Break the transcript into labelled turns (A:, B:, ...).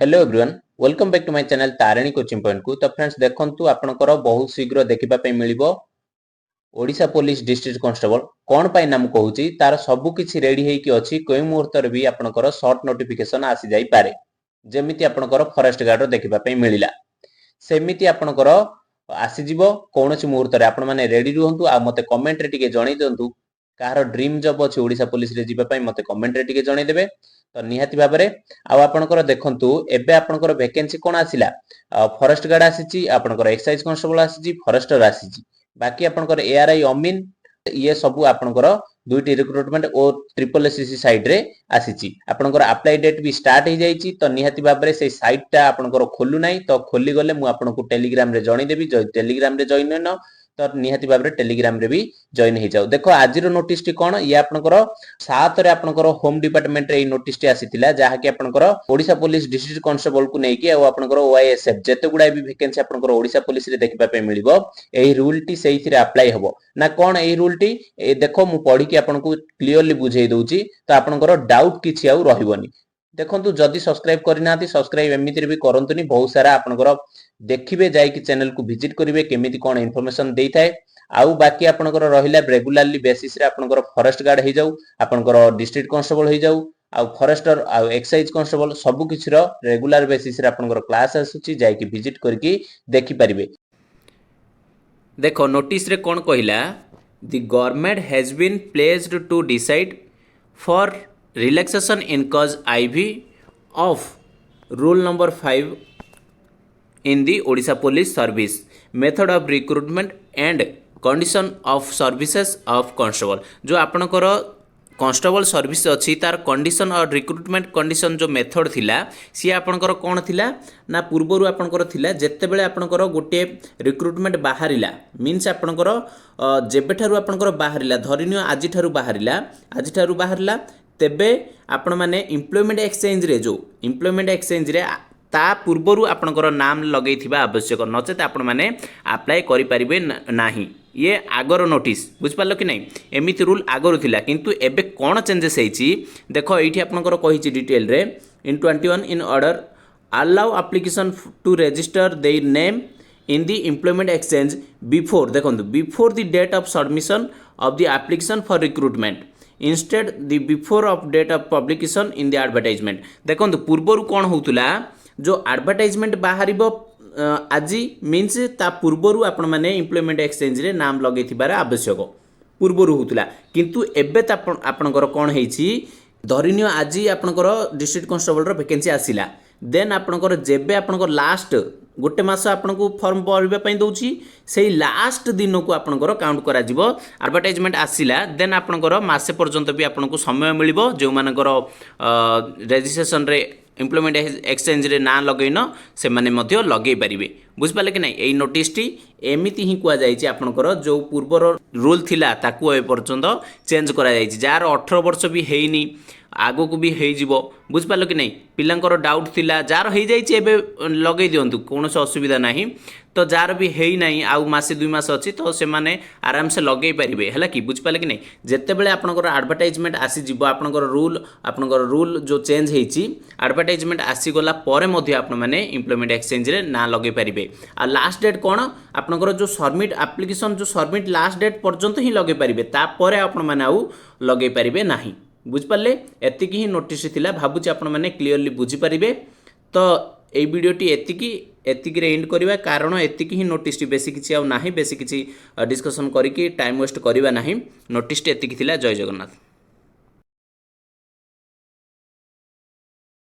A: Hello everyone welcome back to my channel Tarini coaching point को। तो friends देखंतु आपनकर बहुत शीघ्र देखिबा पे मिलिबो ओडिशा पुलिस डिस्ट्रिक्ट कांस्टेबल कोन पाई नाम कहूची तार सब किछि रेडी हेकी अछि कोई मुहूर्त रे भी आपनकर शॉर्ट नोटिफिकेशन आसी जाई पारे। जेमिति आपनकर फॉरेस्ट गार्ड देखिबा पे मिलिला सेमिति आपनकर आसी जिवो कोनोसी मुहूर्त रे आपण माने रेडी रहंतु आ मते कमेंट रे टिके जणाई दंतु कार ड्रीम जॉब अछि ओडिशा पुलिस रे जिबा पई मते कमेंट रे टिके जणाई देबे। तो निहाती भाव में आपणकर देखंतु एबे आपणकर वैकेंसी कोन आसिला फॉरेस्ट गार्ड आसीची आपणकर एक्साइज कांस्टेबल आसीची फॉरेस्टर आसीची बाकी आपणकर एआरआई अमीन ये सब आपणकर दुईटी रिक्रुटमेंट और ट्रिपल एसएससी साइड रे आसीची आपणकर अप्लाई डेट भी स्टार्ट हो जाईची। तो निहाती भाव में से साइट टा आपणकर खोलु नाही तो खोली गले मु आपनको टेलीग्राम रे जणी देबी टेलीग्राम रे जॉइन न तो निहाती भाव में टेलीग्राम रे भी जॉइन हो जाओ। देखो आज नोटिस टी कोन ये आपणकर 7 रे आपणकर होम डिपार्टमेंट रे नोटिस टी आसीतिला जहा कि आपणकर ओडिशा पुलिस डिस्ट्रिक्ट कांस्टेबल को नेकी आ आपणकर ओआईएसएफ जते गुडा भी वैकेंसी आपणकर ओडिशा पुलिस रे देखबा पे मिलिबो एही रूल टी सेही रे अप्लाई हबो ना कोन एही रूल टी देखो मु पढी कि आपनको क्लियरली बुझेई दउची तो आपणकर डाउट किछि आउ रहिबोनी। देखंतु जदि सब्सक्राइब करना सब्सक्राइब एमिति भी करंतुनी बहुत सारा आपणकर देखिबे जाय कि चैनल को विजिट करिवे केमिति कोन इंफॉर्मेशन देई थाए आउ बाकी आपणकर रहिला रेगुलरली बेसिस रे आपणकर फॉरेस्ट गार्ड हे जाऊ आपणकर डिस्ट्रिक्ट कांस्टेबल हे जाऊ आउ फॉरेस्टर आउ एक्साइज कांस्टेबल सब किछि रो रेगुलर बेसिस रे आपणकर क्लास आसुची जाय कि विजिट करके देखि परिबे।
B: देखो नोटिस रे कोन कहिला the government has been placed to decide for relaxation in clause IV of rule number 5 in the Odisha Police Service, method of recruitment and condition of services of constable। जो आपनकर constable service अच्छी तार condition और recruitment condition जो method थिला सी आपनकर कोन थिला ना पूर्वरु आपनकर थिला जेते बेले आपनकर गोटे रिक्रुटमेंट बाहरिला मीन्स आपनकर जेबेठारु आपनकर बाहरिला धरिनियो आजि ठारु बाहरिला तेबे आपण माने एम्प्लॉयमेंट एक्सचेंज रे जो एम्प्लॉयमेंट एक्सचेंज रे ता पूर्वरु आपनकर नाम लगै थिबा आवश्यक नचेत आपण माने अप्लाई करि परिबे नाही। ये आगर नोटिस बुझ पारलो कि नहीं एमिति रूल आगर थिला किंतु एबे कोन चेंजेस हेछि देखो एठी आपनकर कहिछि डिटेल रे in 21 in order allow application to register their name in the employment exchange before देखंतु before the date of submission of the application for recruitment instead the before of date of publication in the advertisement. देखंतु पूर्वरु कोन होउतुला जो advertisement बाहर आज means ता पूर्वरु आपण माने employment exchange रे नाम लगै थिबार आवश्यक पूर्वरु होतुला किंतु एबे ता आपणकर कोन हेछि धरिनियो आज आपणकर डिस्ट्रिक्ट कांस्टेबल रो वैकेंसी आसिला देन आपणकर जेबे आपणकर लास्ट गोटे मास आपनको फॉर्म भरबा पई दउची सेही लास्ट दिन को आपणकर काउंट करा जिवो एडवर्टाइजमेंट आसिला देन आपणकर मासे पर्यंत भी आपनको समय मिलिबो जो मानकर रजिस्ट्रेशन रे एम्प्लॉयमेंट एक्सचेंज रे ना लगैन से माने मध्य लगै परिबे बुझ पाले कि नहीं। एई नोटिस टी एमिति ही कुआ जायछि आपनकर जो पूर्वर रूल थिला ताकू ए पर्यंत चेंज करा जायछि जार 18 वर्ष भी हेइनी आगो को भी हेइ जिवो बुझ पालो कि नहीं। पिलांकर डाउट थिला जार हेइ जायछि एबे लगै दियंतु कोनोसे असुविधा नाही तो जार भी हेइ नाही आउ मासे 2 मास अछि तो से माने आराम से लगै परिबे हला कि बुझ पाले कि नहीं। जेते बेले आपनकर एडवर्टाइजमेंट आसी जिवो आपनकर रूल जो चेंज हेइछि एडवर्टाइजमेंट आसी गला परे मध्ये आपन माने एम्प्लॉयमेंट एक्सचेंज रे ना लगै परिबे आ लास्ट डेट कोन आपनकर जो सबमिट एप्लीकेशन जो सबमिट लास्ट डेट पर्यंत ही लगै परिबे ता परे आपन माने आउ लगै परिबे नाही बुझ पाले। एतिकी ही नोटिस थिला भाबुची आपन माने क्लियरली बुझी परिबे। तो ए वीडियोटी एतिकी रे एंड करिवा कारण एतिकी ही नोटिस टी बेसी किछि आउ नाही बेसी किछि डिस्कशन करिकि टाइम वेस्ट करिवा नाही नोटिस टी एतिकी थिला। जय जगन्नाथ।